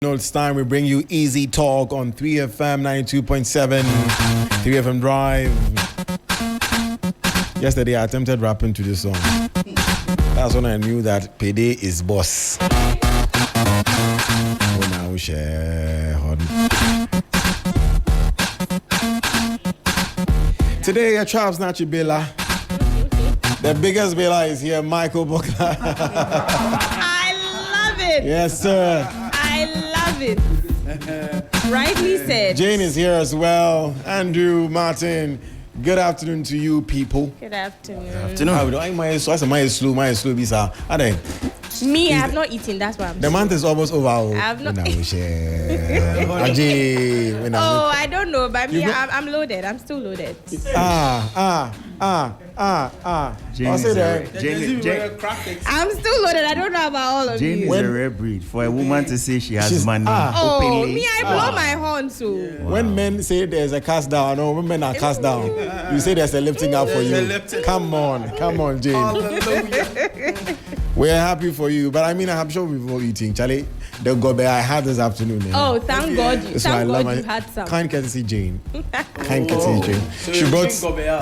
It's time we bring you Easy Talk on 3FM 92.7, 3FM Drive. Yesterday I attempted rapping to this song. That's when I knew that Payday is boss. Oh, now share. Today, a child snatchy Bella. The biggest Bella is here, Michael Buckler. I love it. Yes, sir. I love it. Rightly said. Jane is here as well. Andrew, Martin. Good afternoon to you people. Good afternoon. Me, I have not eaten. That's why I'm. The month is almost over. I have not. Oh, I don't know, but me, I'm loaded. I'm still loaded. Jane I'm still loaded. I don't know about all of Jane you. is a rare breed. For a woman to say she has money openly. Me, I blow my horn too. Wow. When men say there's a cast down, no, when men are cast down, you say there's a lifting up for you. Come on, Jane. We're happy for you, but I mean, I'm sure we've all eaten. Charlie, the gobe I had this afternoon. Oh, thank God you had some. Kind courtesy, Jane. Kind courtesy, Jane. So she brought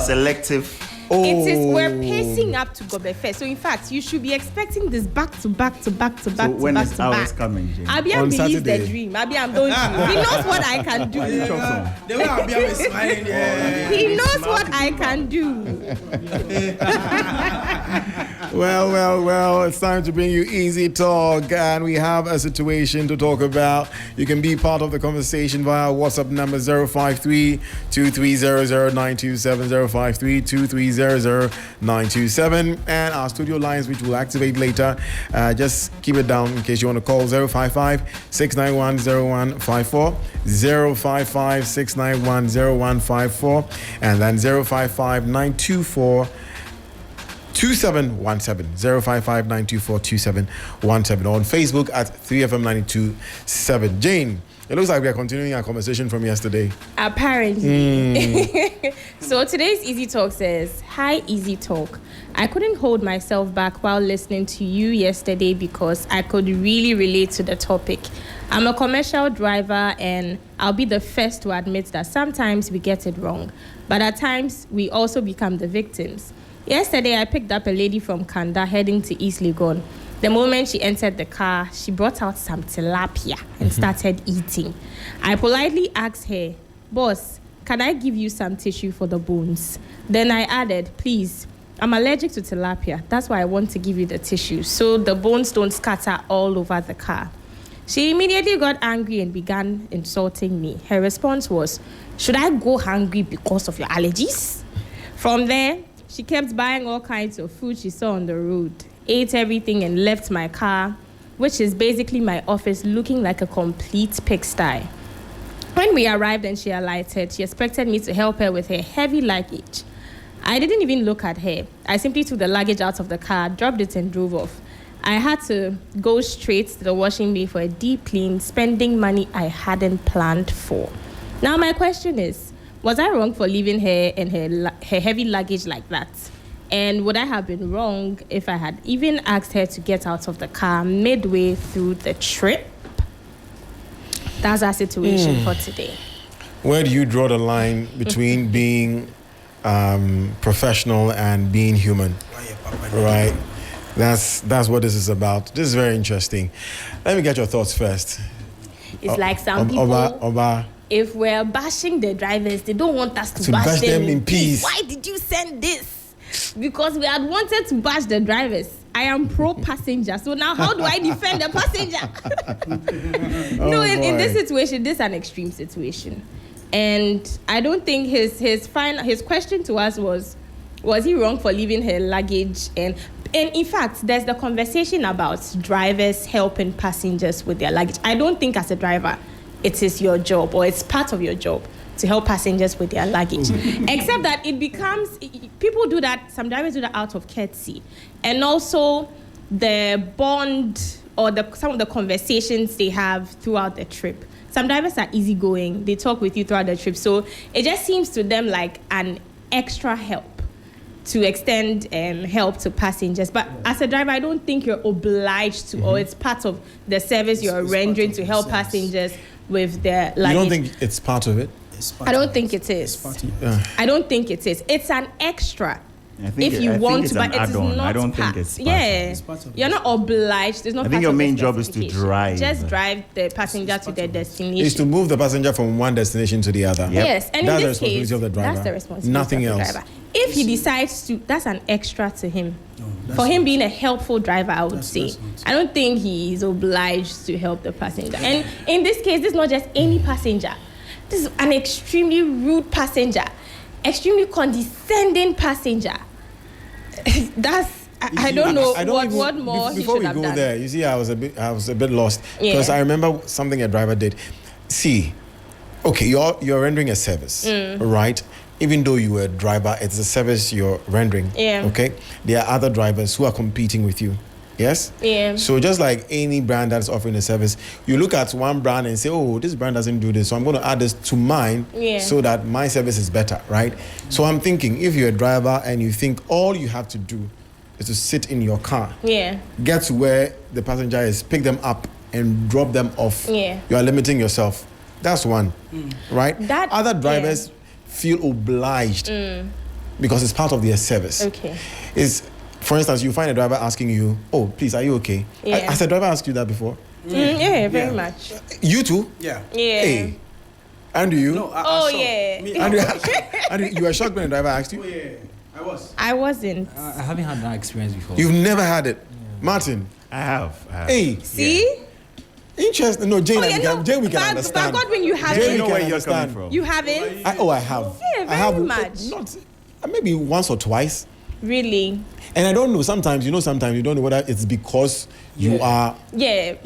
selective. We're pacing up to Gobe Fest. So in fact, you should be expecting this back to back. So when is ours coming, Jane? Abiam believes the dream. Abiam don't you? He knows what I can do. The way Abiam is smiling, he knows what I can do. Well, it's time to bring you Easy Talk, and we have a situation to talk about. You can be part of the conversation via WhatsApp number 053-2300-927, 053-2300-927, and our studio lines, which we'll activate later. Just keep it down in case you want to call 055-691-0154, 055-691-0154, and then 055-924 2717, 055-924-2717, on Facebook at 3FM927. Jane, it looks like we are continuing our conversation from yesterday. Apparently. So today's Easy Talk says, "Hi, Easy Talk. I couldn't hold myself back while listening to you yesterday because I could really relate to the topic. I'm a commercial driver and I'll be the first to admit that sometimes we get it wrong, but at times we also become the victims. Yesterday, I picked up a lady from Kanda heading to East Legon. The moment she entered the car, she brought out some tilapia and started eating. I politely asked her, 'Boss, can I give you some tissue for the bones?' Then I added, 'Please, I'm allergic to tilapia. That's why I want to give you the tissue so the bones don't scatter all over the car.' She immediately got angry and began insulting me. Her response was, 'Should I go hungry because of your allergies?' From there, she kept buying all kinds of food she saw on the road, ate everything and left my car, which is basically my office, looking like a complete pigsty. When we arrived and she alighted, she expected me to help her with her heavy luggage. I didn't even look at her. I simply took the luggage out of the car, dropped it and drove off. I had to go straight to the washing bay for a deep clean, spending money I hadn't planned for. Now my question is, was I wrong for leaving her and her heavy luggage like that? And would I have been wrong if I had even asked her to get out of the car midway through the trip? That's our situation for today. Where do you draw the line between being professional and being human? Right? That's what this is about. This is very interesting. Let me get your thoughts first. It's like some people... Oba. If we're bashing the drivers, they don't want us to bash them in peace. Why did you send this? Because we had wanted to bash the drivers. I am pro-passenger. So now how do I defend the passenger? No, in this situation, this is an extreme situation. And I don't think his question to us was he wrong for leaving her luggage? And in fact, there's the conversation about drivers helping passengers with their luggage. I don't think as a driver, it is your job or it's part of your job to help passengers with their luggage. Except that it becomes, people do that, some drivers do that out of courtesy. And also the bond or some of the conversations they have throughout the trip. Some drivers are easygoing, they talk with you throughout the trip. So it just seems to them like an extra help to extend help to passengers. But as a driver, I don't think you're obliged to, or it's part of the service you're rendering to help passengers with their luggage. You don't think it's part of it? I don't think it is. I don't think it is. It's an extra. If you want to, but it is not. I don't think it's part of it. You're not obliged. It's not. I think your main job is to drive. Just drive the passenger to their destination. Is to move the passenger from one destination to the other. Yep. Yes, and that's in this the responsibility case, of the driver. that's the responsibility Nothing of the else. driver. If he decides to, that's an extra to him. For him being a helpful driver, I would say. I don't think he is obliged to help the passenger. And in this case, this is not just any passenger. This is an extremely rude passenger, extremely condescending passenger. I don't know what more he should have done. Before we go there, you see, I was a bit lost because Yeah. I remember something a driver did. See, okay, you're rendering a service, right? Even though you were a driver, it's a service you're rendering. Yeah. Okay. There are other drivers who are competing with you. Yes? Yeah. So just like any brand that's offering a service, you look at one brand and say, oh, this brand doesn't do this, so I'm going to add this to mine so that my service is better, right? So I'm thinking, if you're a driver and you think all you have to do is to sit in your car, get to where the passenger is, pick them up and drop them off, you are limiting yourself. That's one, right? Other drivers feel obliged because it's part of their service. Okay. For instance, you find a driver asking you, oh, please, are you okay? Yeah. Has a driver asked you that before? Yeah, very much. You too? Yeah. Hey. Andrew, you? No, Andrew, you were shocked when a driver asked you? Oh, yeah. I wasn't. I haven't had that experience before. You've never had it? Martin? I have. Hey. See? Interesting. No, Jane, Jane we can but understand. But Godwin, you haven't. Jane, You know we where can you're understand. coming from. You haven't? I have. Yeah, I have much. Not, maybe once or twice. Really? And I don't know. Sometimes you don't know whether it's because you are, known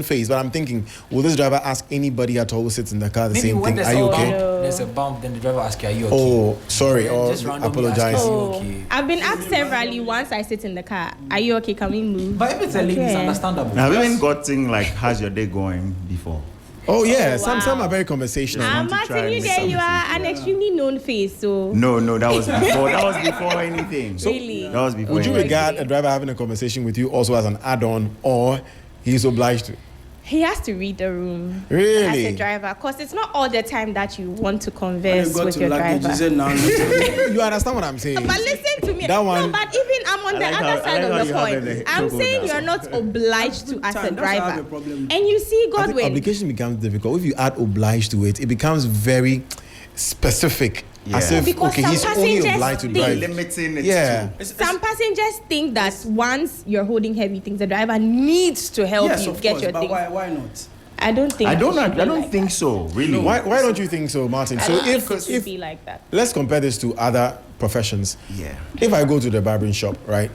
face. But I'm thinking, will this driver ask anybody at all who sits in the car the Maybe same when thing? there's Are you a okay? bump, there's a bump, then the driver asks you, are you okay? Oh, sorry. Then Or just randomly apologize. ask you, are you okay? I've been asked severally once I sit in the car, are you okay? Can we move? But if it's a lady, it's understandable. Now, have you even gotten like, how's your day going before? Oh yeah, wow. some are very conversational. want to try Martin, you with there, you are something. an extremely known face, so... No, that was before. That was before anything. Really? That was before. Would you anything. regard a driver having a conversation with you also as an add-on, or he's obliged to? He has to read the room Really? as a driver, because it's not all the time that you want to converse When you with got your to luggage, driver. you said, now, You understand what I'm saying? But listen to me. That one- No, but even I'm on the like other how- side I like of the how you have point. a I'm trouble saying now. you're not obliged to as a That's why I have a driver. problem. And you see, I think Godwin, obligation becomes difficult. If you add obliged to it, it becomes very specific. As Yeah. if, Because okay, some he's only passengers obliged to think- drive. Limiting it Yeah. to. some passengers think that once you're holding heavy things, the driver needs to help Yes, you of get course, your but things. why not? I don't think. I it should be don't like think that. so. Really. Why don't you think so, Martin? I So don't think if it should be like that. let's compare this to other professions. Yeah. If I go to the barbering shop, right,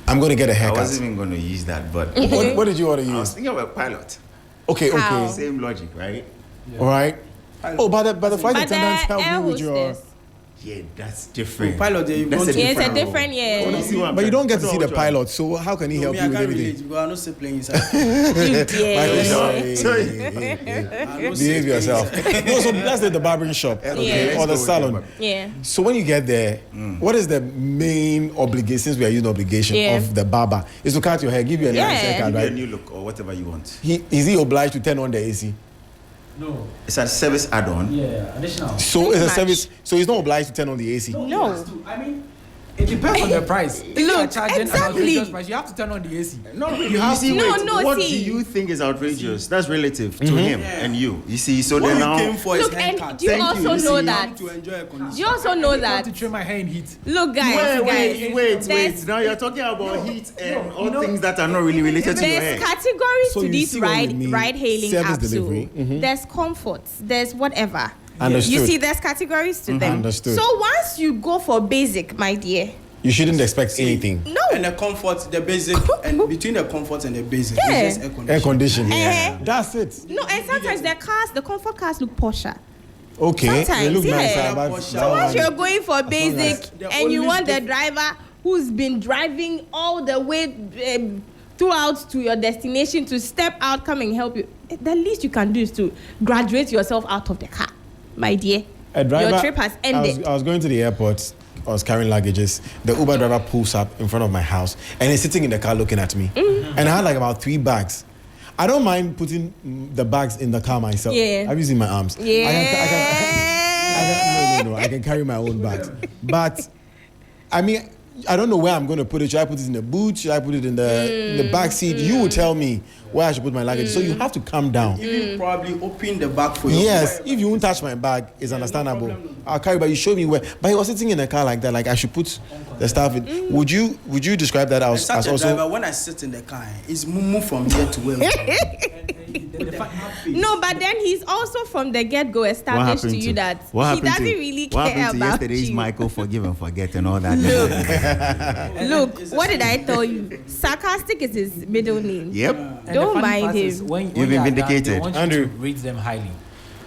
I'm going to get a I haircut. wasn't even going to use that, but What did you want to I was use? thinking about pilot. Okay, How? okay, Same logic, right? all right. Oh, but the flight But attendants the help air you with your. hostess. Yeah, that's different. Oh, pilot, you've That's gone to- Yeah, it's a role. different, You see what I'm But you don't get to saying? see the That's what I'm- pilot, so how can he help Me, you I with can't everything? relate because I'm not still playing inside. Behave yourself. No, so let's say the barbering shop, okay, let's or the go with salon. the Yeah. So when you get there, what is the main obligation? Since we are using obligation Yeah. of the barber, is to cut your hair, give you a nice Yeah. haircut, Give you a right? new look or whatever you want. Is he obliged to turn on the AC? No. It's a service add-on. Yeah, additional. So Pretty it's a much. service. So he's not obliged to turn on the AC. No. I mean, it depends on the price. If you are charging an exactly. outrageous price, you have to turn on the AC. No, really. You have see, to- wait, No, what see. do you think is outrageous? That's relative to him and you. You see, so What then he now. came for is Look, and haircut. do you Thank you. also You know see, that? To enjoy a condition. Do you also know I have that? to trim my hair in heat. Look, guys, Wait. There's- Now you're talking about heat and all you know- things that are not really related to your There's hair. categories So to you these see what we ride mean. hailing Service apps. delivery. So there's comforts, there's whatever. Understood. You see, there's categories to them. Understood. So once you go for basic, my dear, You shouldn't expect anything. no. And the comfort, the basic, and between the comfort and the basic, Yeah. it's just air conditioning. Air conditioning. Eh. That's it. No, and sometimes the comfort cars look posher. Okay. They Sometimes, look yeah. nicer, but So that So once one- you're going for basic The and you only want the diff- driver who's been driving all the way throughout to your destination to step out, come and help you, the least you can do is to graduate yourself out of the car, my dear. A driver, Your trip has ended. I was going to the airport was carrying luggages. The Uber driver pulls up in front of my house and he's sitting in the car looking at me. And I had like about 3 bags. I don't mind putting the bags in the car myself. Yeah. I'm using my arms. Yeah. I can carry my own bags. But I mean, I don't know where I'm going to put it. Should I put it in the boot? Should I put it in the back seat? You will tell me where I should put my luggage. So you have to calm down. Even probably open the bag for you. Yes, if you won't touch my bag, it's understandable. I'll carry, but you show me where. But he was sitting in a car like that, like I should put the stuff in. Would you describe that as also? Driver, when I sit in the car, it's move from here to where. No, but then he's also from the get-go established to you that he doesn't really care about yesterday's you. Michael forgive and forget and all that. Look, what did I tell you? Sarcastic is his middle name. Yep. Don't mind him. You've been vindicated. Andrew, rate them highly.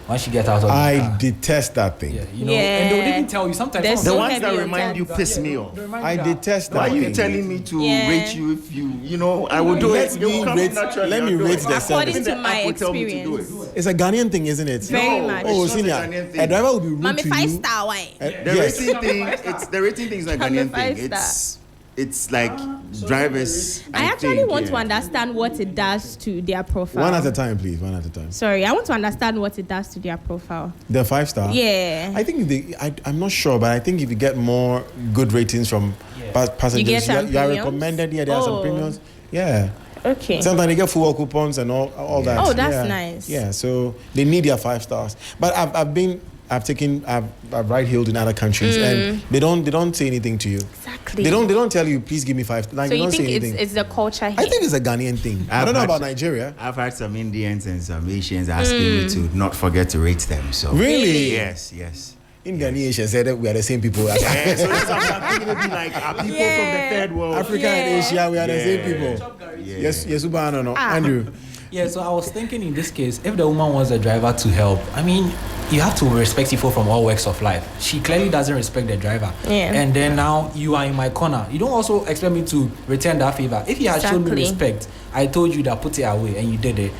Once you get out of the car. I detest that thing. Yeah, you know, and they will even tell you sometimes. There's The so ones heavy that on remind you time. piss me off. I detest that. Why are you thing. telling me to Yeah. rate you if you know, I will do Let it. me rate- let me rate the According service. to my app will tell me to do experience. it. It's a Ghanaian thing, isn't it? Very much. Oh, It's not a senior. Ghanaian thing. A driver will be rude Mommy to 5-star, you. why? The Yes. rating thing, the rating thing is not a I'm a Ghanaian thing. 5-star. It's like drivers. I actually think, want to yeah. understand what it does to their profile. One at a time, please. One at a time. Sorry, I want to understand what it does to their profile. The 5-star. Yeah. I think I'm not sure, but I think if you get more good ratings from passengers, You get some you are premiums? recommended. Yeah, there are some Oh. premiums. Yeah. Okay. Sometimes they get full coupons and all that. Oh, that's Yeah. nice. Yeah, so they need their 5 stars. But I've ride-hailed in other countries and they don't say anything to you. Exactly. They don't tell you, please give me 5. Like So they you don't say think anything. it's the culture here? I think it's a Ghanaian thing. I don't know about Nigeria. I've had some Indians and some Asians asking me to not forget to rate them. So Really? Yes. In Ghanaian said that we are the same people. Yeah, so that's what I'm thinking. It'd be like people from the third world. Africa and Asia, we are the same people. Yeah. Yes, Ubano, no. Andrew. Yeah, so I was thinking in this case, if the woman wants the driver to help, I mean, you have to respect people from all walks of life. She clearly doesn't respect the driver. Yeah. And then now you are in my corner. You don't also expect me to return that favor. If you had shown me Exactly. respect, I told you that put it away and you did it.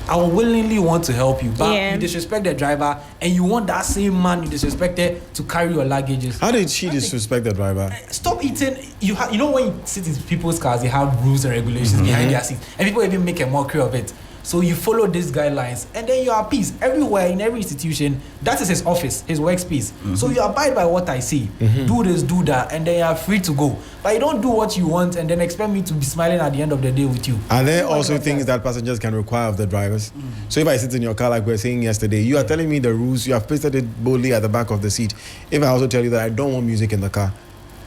I will willingly want to help you, but you disrespect the driver and you want that same man you disrespected to carry your luggages. How did she disrespect the driver? Stop eating. You know when you sit in people's cars, they have rules and regulations behind their seats, and people even make a mockery of it. So you follow these guidelines, and then you are at peace everywhere in every institution. That is his office, his workspace. So you abide by what I say. Do this, do that, and then you are free to go. But you don't do what you want and then expect me to be smiling at the end of the day with you. Are there also things that passengers can require of the drivers? So if I sit in your car like we were saying yesterday, you are telling me the rules, you have pasted it boldly at the back of the seat. If I also tell you that I don't want music in the car.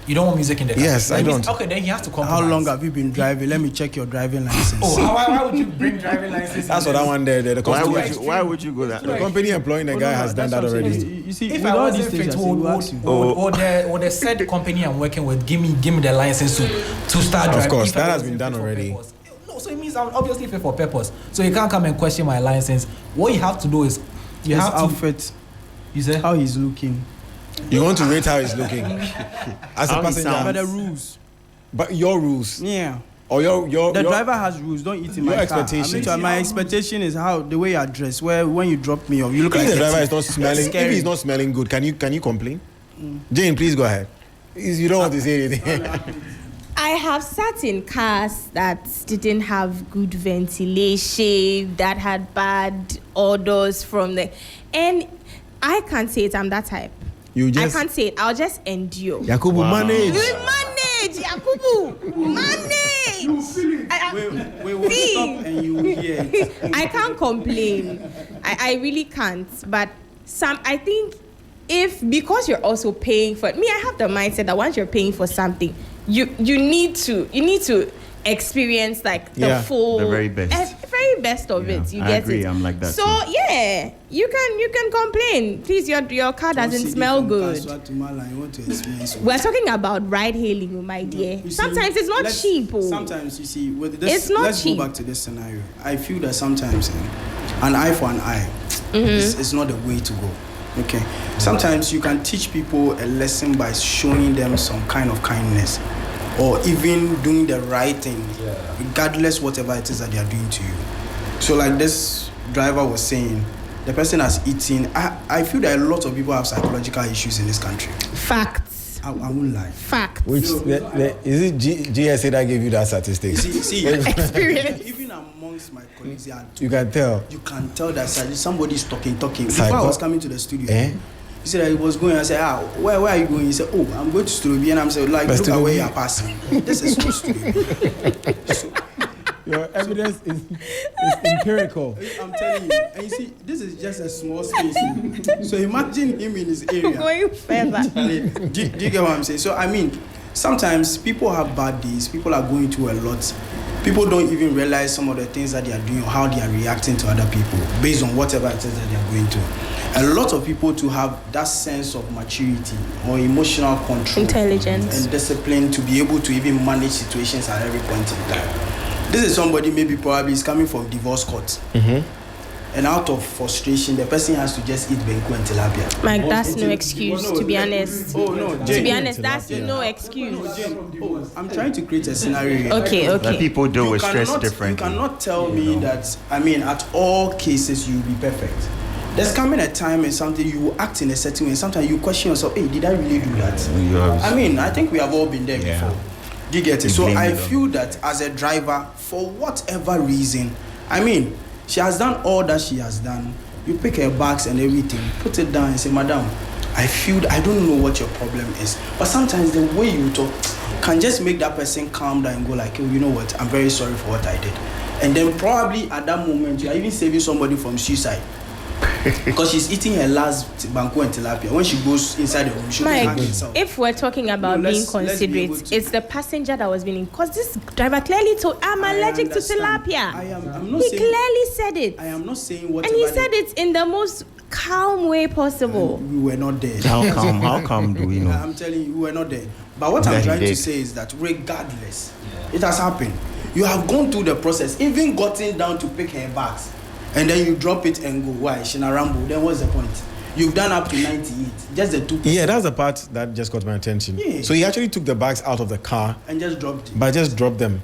You don't want music in the car? Yes, I don't. Okay, then you have to compromise. How long have you been driving? Let me check your driving license. Oh, why would you bring driving license? That's what I want there. The Why would you go that the way? company employing the guy has done that already. You see, If with I all wasn't these things, fit, I say, we'll ask you. would the said company I'm working with give me the license to start driving? Of course, if I that has wasn't been done fit for already. purpose? No, so it means I'm obviously fit for purpose. So you can't come and question my license. What you have to do is you His have to. outfit, You say how he's looking. You want to rate how he's looking as a How he passenger, sounds. But the rules. but your rules Yeah. or your The driver has rules. Don't eat in your my car. expectations. My expectation is how the way you are dressed. Where when you drop me off, you look If like the a driver thief. is not smelling, if Scary. he's not smelling good, can you complain? Jane, please go ahead. You don't want to say anything. I have sat in cars that didn't have good ventilation, that had bad odors from the, and I can't say it. I'm that type. You just I can't say it. I'll just endure. Yakubu manage. We manage, Yakubu. Manage. We will See. stop and you will hear it. I can't complain. I really can't. But I think because you're also paying for it. Me, I have the mindset that once you're paying for something, you need to experience like the full, the very best. Very best of it. You I get agree, it. I'm like that So too. yeah, you can complain. Please, your car doesn't smell good. We're talking about ride hailing, my dear. You see, Sometimes it's not cheap. Oh. Sometimes you see, with this, It's not let's cheap. go back to this scenario. I feel that sometimes an eye for an eye is not the way to go. Okay. Sometimes you can teach people a lesson by showing them some kind of kindness, or even doing the right thing, regardless whatever it is that they are doing to you. So, like this driver was saying, the person has eaten. I feel that a lot of people have psychological issues in this country. Facts. I won't lie. Fact. Which is it GSA that gave you that statistics? See, Experience. even amongst my colleagues, You can tell. you can tell that somebody's talking. Before Psycho. I was coming to the studio, he said that he was going. I said, where are you going? He said, oh, I'm going to studio B. And I'm saying, like, look at where you are passing. This is not studio. Your evidence is empirical. I'm telling you. And you see, this is just a small space. So imagine him in his area. Going further. Do you get what I'm saying? So, I mean, sometimes people have bad days. People are going through a lot. People don't even realize some of the things that they are doing or how they are reacting to other people based on whatever it is that they are going through. A lot of people to have that sense of maturity or emotional control, intelligence, and discipline to be able to even manage situations at every point in time. This is somebody maybe probably is coming from divorce court. And out of frustration, the person has to just eat benku and tilapia. Like, that's no excuse, to be honest. Oh, no, Jane. To be honest, that's no excuse. I'm trying to create a scenario. Okay. That people deal with stress differently. You cannot tell me that, I mean, at all cases you will be perfect. There's coming a time and something you will act in a certain way. Sometimes you question yourself, hey, did I really do that? I mean, I think we have all been there before. Do you get it? So I feel that as a driver, for whatever reason, I mean, she has done all that she has done. You pick her bags and everything, put it down and say, Madam, I don't know what your problem is. But sometimes the way you talk can just make that person calm down and go like, oh, you know what, I'm very sorry for what I did. And then probably at that moment, you are even saving somebody from suicide. Because she's eating her last banku and tilapia. When she goes inside the room, she'll be hanging herself. If we're talking about being considerate, it's the passenger that was being, because this driver clearly told, I'm allergic to tilapia. He clearly said it. I am not saying what. And he said it in the most calm way possible. We were not there. How come do we know? I'm telling you, we were not there. But what I'm trying to say is that regardless, it has happened. You have gone through the process, even gotten down to pick her bags. And then you drop it and go, why? Shina Rambo. Then what's the point? You've done up to 98. Just the 2%. Yeah, that's the part that just got my attention. Yeah. So he actually took the bags out of the car. And just dropped it. But just dropped them.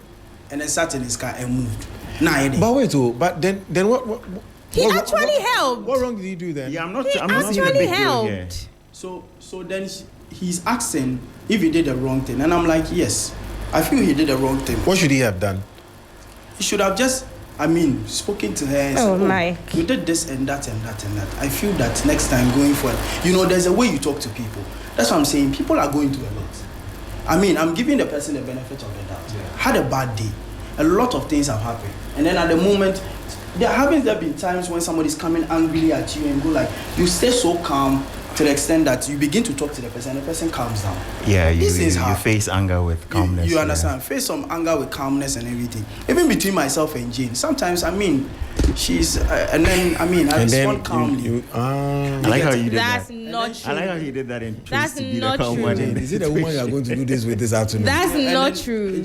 And then sat in his car and moved. But wait, but then what he actually helped. What wrong did he do then? Yeah, I'm not actually helped. So then he's asking if he did the wrong thing. And I'm like, yes, I feel he did the wrong thing. What should he have done? He should have just, spoken to her and said, you did this and that and that and that. I feel that next time going forward, there's a way you talk to people. That's what I'm saying. People are going through a lot. I'm giving the person the benefit of the doubt. Yeah. Had a bad day. A lot of things have happened. And then at the moment, there been times when somebody's coming angrily at you and go like, you stay so calm to the extent that you begin to talk to the person and the person calms down. Yeah, you face anger with calmness. You understand? Face some anger with calmness and everything. Even between myself and Jane, sometimes, she's, I respond calmly. I like how you did That's that. not true. I like how you did that in That's not true. Is it the woman you are going to do this with this afternoon? That's not true.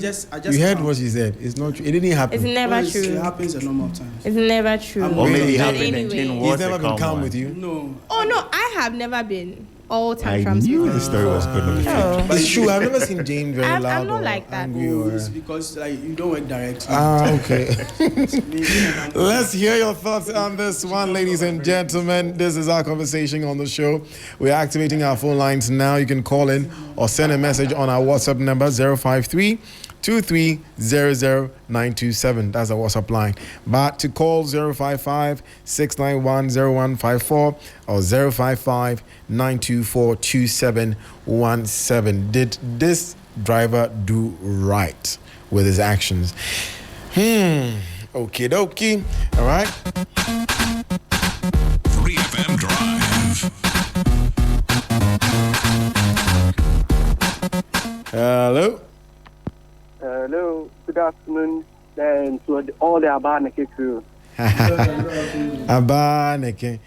You heard what she said. It's not true. It didn't happen. It's never true. It happens a number of times. It's never true. Or maybe it happened anyway. He's never been calm with you? No. Oh, no, I have never been. All I tantrums. knew the story was good. But it's true. I've never seen Jane very loud. I'm not or like that. angry or... It's because you don't work directly. Okay. Let's hear your thoughts on this one, ladies and gentlemen. This is our conversation on the show. We're activating our phone lines now. You can call in or send a message on our WhatsApp number 053-2300-927. That's our WhatsApp line. But to call 055-691-0154 or 055-924-2717. Did this driver do right with his actions? Okie dokie. All right. 3FM Drive. Hello. Hello. Good afternoon. And to all the ABAAN3K crew. ABAAN3K.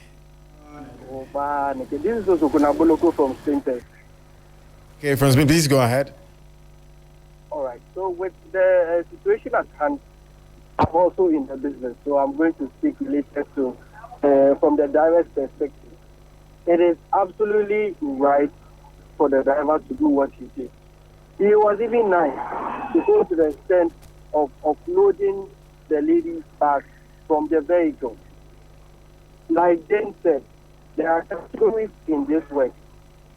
This is also Kunaboloko from Sprinter. Okay, from Spain, please go ahead. All right. So with the situation at hand, I'm also in the business, so I'm going to speak related to from the driver's perspective. It is absolutely right for the driver to do what he did. He was even nice to go to the extent of offloading the lady's bag from the vehicle. Like Jen said, there are categories in this work.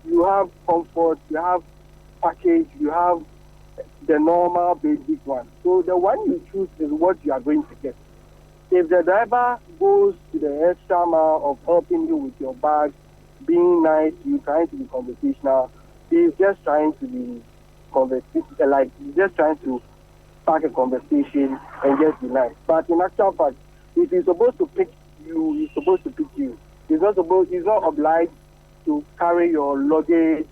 You have comfort, you have package, you have the normal basic one. So the one you choose is what you are going to get. If the driver goes to the extra mile of helping you with your bag, being nice, you trying to be conversational, he's just trying to be he's just trying to spark a conversation and just be nice. But in actual fact, if he's supposed to pick you, he's supposed to pick you. He's not obliged to carry your luggage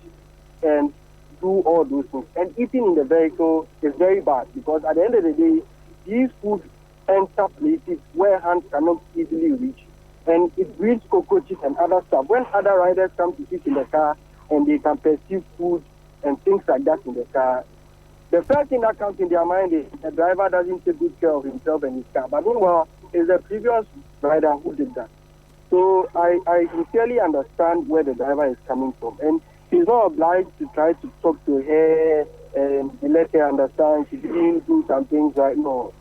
and do all those things. And eating in the vehicle is very bad because at the end of the day, these food enter places where hands cannot easily reach, and it breeds cockroaches and other stuff. When other riders come to sit in the car and they can perceive food and things like that in the car, the first thing that comes in their mind is the driver doesn't take good care of himself and his car. But meanwhile, it's the previous rider who did that. So I sincerely understand where the driver is coming from. And he's not obliged to try to talk to her and let her understand she didn't do some things right. No.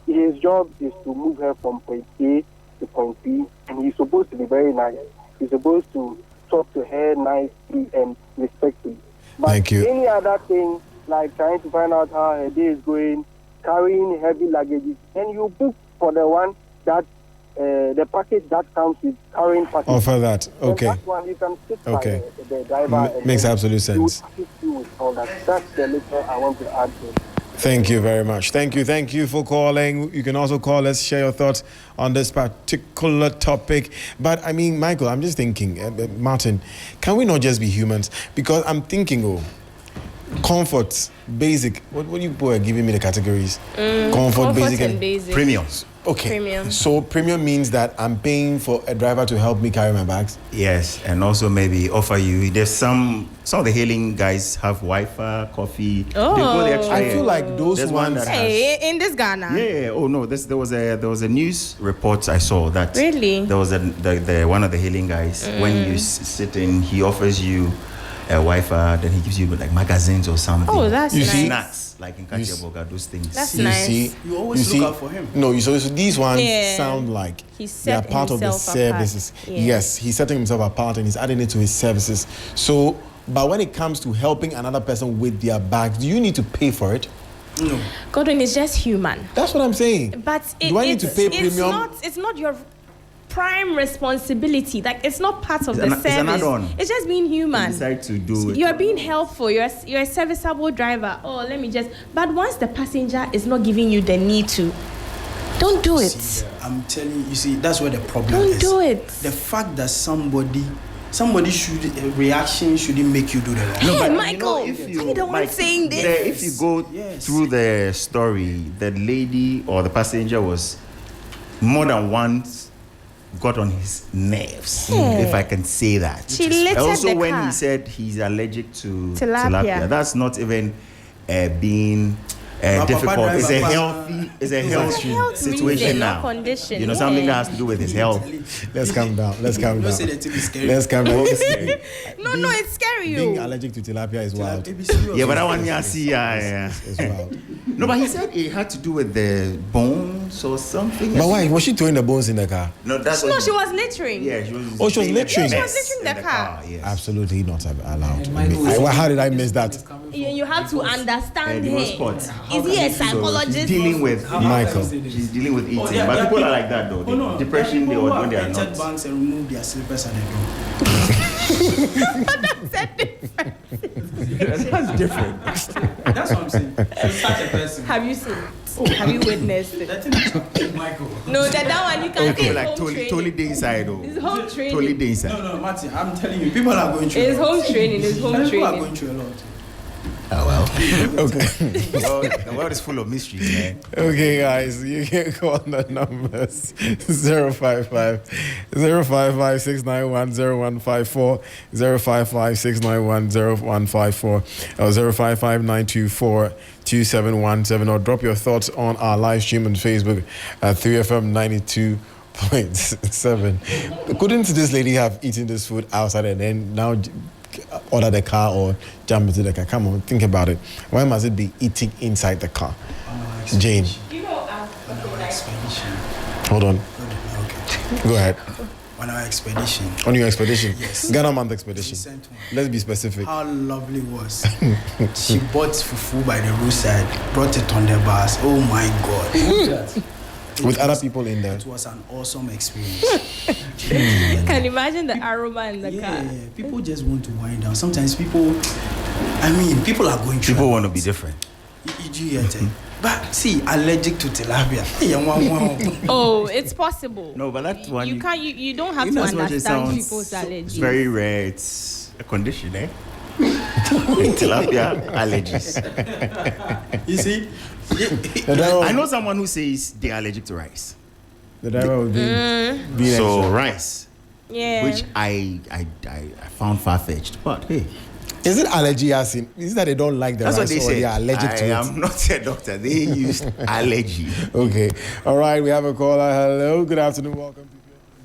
His job is to move her from point A to point B, and he's supposed to be very nice. He's supposed to talk to her nicely and respectfully. But Thank you. Any other thing, like trying to find out how her day is going, carrying heavy luggages, and you book for the one that the package that comes with carrying package. Offer that. And Okay. that one you can sit Okay. by the driver. and Makes then absolute he will sense. assist you with all that. That's the little I want to add to it. Thank you very much. Thank you for calling. You can also call us, share your thoughts on this particular topic. But I mean, Michael, I'm just thinking, Martin, can we not just be humans? Because I'm thinking, comfort, basic. What you boy giving me the categories? Comfort, basic, and basic. Premiums. Okay. Premium. So premium means that I'm paying for a driver to help me carry my bags. Yes, and also maybe offer you. There's some of the hailing guys have Wi-Fi, coffee. Oh. They go the extra. I feel like those There's one ones. that has. Hey, in this Ghana. Yeah. Oh no. There was a news report I saw that. Really? There was the one of the hailing guys. When you sit in, he offers you a Wi-Fi. Then he gives you like magazines or something. Oh, that's You nice. see? Snacks like in Kachiaboga, those things. That's You nice. see, You always look out for him. No, so these ones Yeah. sound like He's they are set part of the himself apart. services. Yeah. Yes, he's setting himself apart and he's adding it to his services. So, but when it comes to helping another person with their bags, do you need to pay for it? No. Godwin is just human. That's what I'm saying. But Do I need to pay premium? It's not your prime responsibility. Like, it's not part of the It's an service. add-on. It's just being human. Decide to do it. You're being helpful. You're a serviceable driver. Oh, let me just. But once the passenger is not giving you the need to, don't do it. See, I'm telling you, see, that's where the problem Don't is. do it. The fact that somebody should a reaction shouldn't make you do the right. Hey, but Michael, are you the one saying this? If you go Yes. through the story, the lady or the passenger was more than once got on his nerves, if I can say that. She littered also, the when car. he said he's allergic to Tilapia. that's not even being Papa difficult. driver, It's a Papa. healthy Health situation reason, now. not condition. You know, something that has to do with his health. Let's calm down. Let's calm Don't down. say that to be scary. Let's calm down. No, it's scary. Being You. allergic to tilapia is wild. Yeah, but that one, yeah, see, yeah. It's wild. No, but he said it had to do with the bones or something. But why? Was she throwing the bones in the car? No, that's No, what she was littering. Yeah, she was. Oh, she was being littering? a Yeah, she was mess littering in the car. Yes. Absolutely not allowed. Michael, How did I miss that? You have to understand And him. it was caught. Is he a So psychologist? she's dealing with Michael. She's dealing with eating, yeah, but there are people are people- like that though. Oh no, Depression, they will when they are entered not. banks and remove their slippers at the door. That's different. That's what I'm saying. She's such a person. Have you seen it? Have you witnessed it? That thing, Michael. No, that one you can't Okay, say like home totally training. day inside though. It's home training. Totally day inside. No, Martin, I'm telling you, people are going through. It's a lot. home training. It's home People are training. going through a lot. Oh well. Okay. The world is full of mysteries, man. Okay, guys, you can call the numbers 055 055 691 0154, 055 691 0154, or 055 924 2717, or drop your thoughts on our live stream on Facebook at 3FM 92.7. Couldn't this lady have eaten this food outside and then now order the car or jump into the car? Come on, think about it. Why must it be eating inside the car? Jane, You know, hold on. Okay. Go ahead. On our expedition. On your expedition? Yes. Ghana month expedition. She sent one. Let's be specific. How lovely it was. She bought fufu by the roadside, brought it on the bus. Oh my God. With other people in there. It was an awesome experience. Can you imagine the aroma in the car? Yeah, people just want to wind down. Sometimes people are going through. People want to be different. But see, allergic to tilapia. Oh, it's possible. No, but that one you can't. You don't have to understand people's allergies. It's very rare. It's a condition, eh? Tilapia allergies. You see, I know someone who says they're allergic to rice. The driver will be So extra. rice, which I found far-fetched, but hey. Is it allergy as in? Is it that they don't like the That's rice what they or say. they are allergic to it? I am not a doctor. They used allergy. Okay. All right. We have a caller. Hello. Good afternoon. Welcome to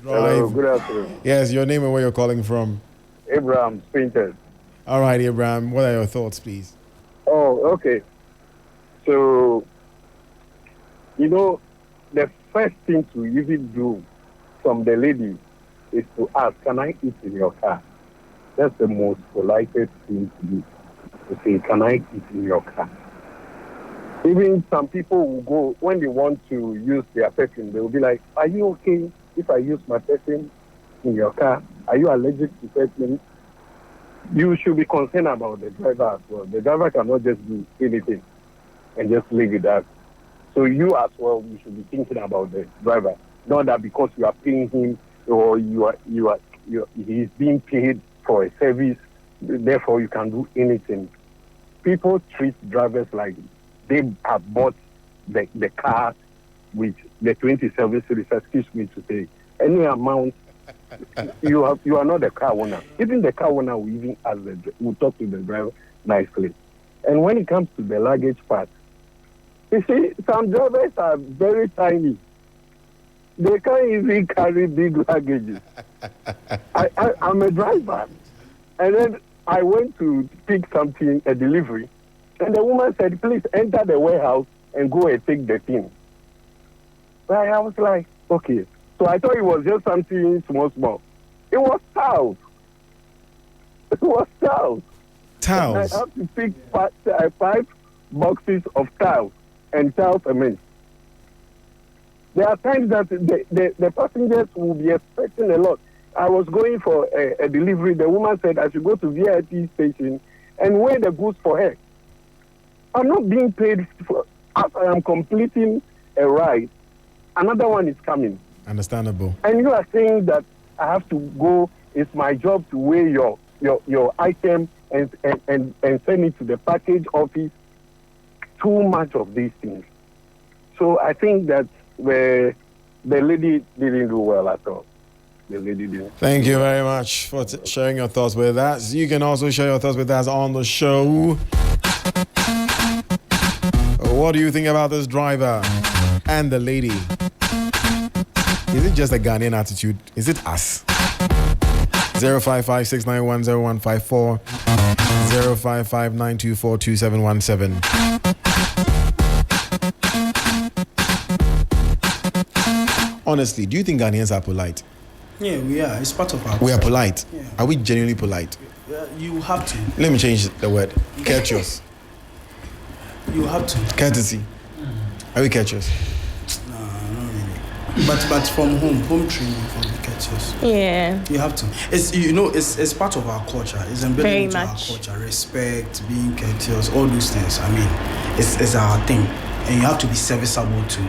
Drive. Hello, good afternoon. Yes, your name and where you're calling from. Abraham Painters. All right, Abraham. What are your thoughts, please? Oh, okay. So, the first thing to even do from the lady is to ask, can I eat in your car? That's the most politest thing to do. To say, can I eat in your car? Even some people will go, when they want to use their perfume, they will be like, are you okay if I use my perfume in your car? Are you allergic to perfume? You should be concerned about the driver as well. The driver cannot just do anything and just leave it out. So you as well, you should be thinking about the driver. Not that because you are paying him or he's being paid for a service, therefore you can do anything. People treat drivers like they have bought the car with the 27 series, excuse me to say, any amount. You are not the car owner. Even the car owner will even will talk to the driver nicely. And when it comes to the luggage part, you see, some drivers are very tiny. They can't even carry big luggages. I'm a driver. And then I went to pick something, a delivery, and the woman said, please enter the warehouse and go and take the thing. But I was like, okay. So I thought it was just something small. It was towels. Towels? I have to pick 5 boxes of towels and towel cement. There are times that the passengers will be expecting a lot. I was going for a delivery. The woman said I should go to VIP station and weigh the goods for her. I'm not being paid for, as I am completing a ride. Another one is coming. Understandable. And you are saying that I have to go, it's my job to weigh your item and send it to the package office. Too much of these things. So I think that the lady didn't do well at all. The lady didn't. Thank you very much for sharing your thoughts with us. You can also share your thoughts with us on the show. What do you think about this driver and the lady? Is it just a Ghanaian attitude? Is it us? 055-691-0154 055-924-2717. Honestly, do you think Ghanaians are polite? Yeah, we are. It's part of our. We are polite. Yeah. Are we genuinely polite? You have to. Let me change the word. Courteous. You have to. Courtesy. Are we courteous? No, not really. But from home training for the courteous. Yeah. You have to. It's part of our culture. It's embedded Very into our much. culture. Respect, being courteous, all those things. I mean, it's our thing, and you have to be serviceable too.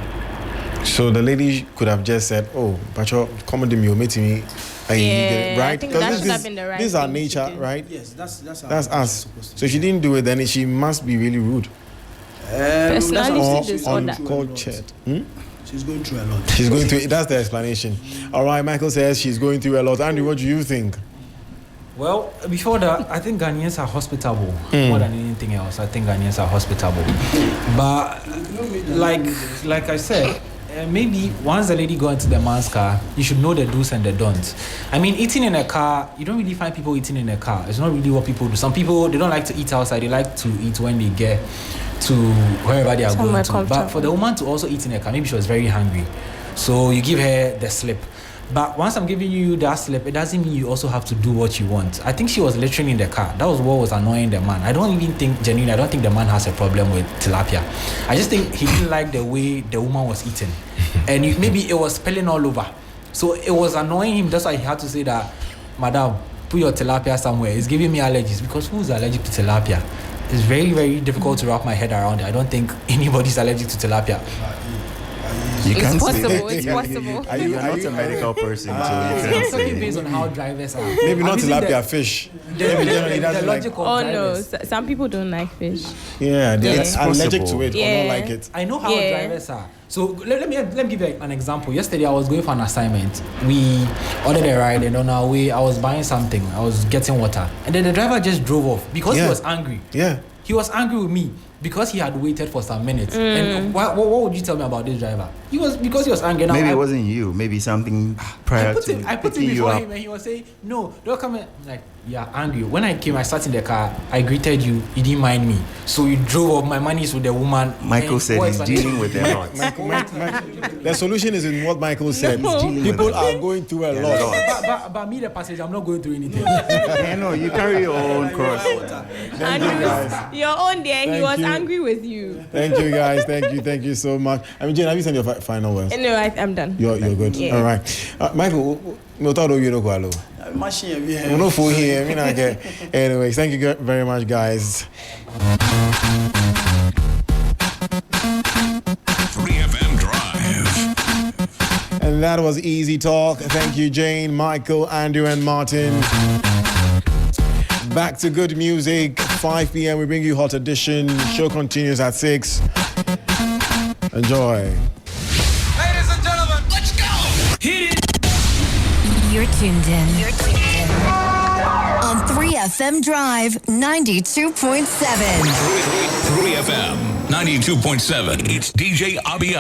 So the lady could have just said, "Oh, Pacho, come to me, meet me." Yeah, right? I think Because that should have been the right this is our thing to nature, do. right? Yes, that's That's how us. it's supposed to So be. she didn't do it, then she must be really rude. Personality Or disorder. uncultured. She's going through a lot. She's going through. That's the explanation. All right, Michael says she's going through a lot. Andrew, what do you think? Well, before that, I think Ghanaians are hospitable more than anything else. I think Ghanaians are hospitable, but like I said, maybe once the lady got into the man's car, you should know the do's and the don'ts. I mean, eating in a car, you don't really find people eating in a car. It's not really what people do. Some people, they don't like to eat outside. They like to eat when they get to wherever they are Somewhere going to. But for the woman to also eat in a car, maybe she was very hungry, so you give her the slip. But once I'm giving you that slip, it doesn't mean you also have to do what you want. I think she was literally in the car. That was what was annoying the man. I don't even think, genuinely, I don't think the man has a problem with tilapia. I just think he didn't like the way the woman was eating. And maybe it was spilling all over. So it was annoying him. That's why he had to say that, Madam, put your tilapia somewhere. It's giving me allergies. Because who's allergic to tilapia? It's very, very difficult to wrap my head around it. I don't think anybody's allergic to tilapia. You can't possible. say It's possible. You're not a medical person, so you I'm can't talking say. based on how drivers are. Maybe not I'm using tilapia, fish. The logic of Oh no, drivers. some people don't like fish. Yeah, they're It's allergic possible. to it or Yeah. don't like it. I know how Yeah. drivers are. So let me give you an example. Yesterday I was going for an assignment. We ordered a ride, and on our way I was buying something. I was getting water, and then the driver just drove off because he Yeah. was angry. Yeah. He was angry with me because he had waited for some minutes. And what would you tell me about this driver? Because he was angry. Now Maybe it wasn't you. Maybe something prior I put to him picking you before up. him, and he was saying, "No, don't come in." I'm like, you're angry. When I came, I sat in the car. I greeted you. You didn't mind me, so you drove off. My money is with the woman. Michael And said what he's is dealing with them. The solution is in what Michael said. No. People are going through a lot. But me, the passenger, I'm not going through anything. Yeah, no, you carry your own cross. Andrew, your own there, he Thank was you. angry with you. Thank you, guys. Thank you so much. I mean, Jane, have you sent your final words? No, I'm done. You're good. Yeah. All right. Michael, no thought you know hello. Machine, No fool here. I mean, I get. Anyways, thank you very much, guys. 3FM Drive. And that was Easy Talk. Thank you, Jane, Michael, Andrew, and Martin. Back to good music. 5 p.m. We bring you Hot Edition. Show continues at 6. Enjoy. Ladies and gentlemen, let's go! Hit it! You're tuned in. On 3FM Drive 92.7. 3FM 92.7. It's DJ ABAAN.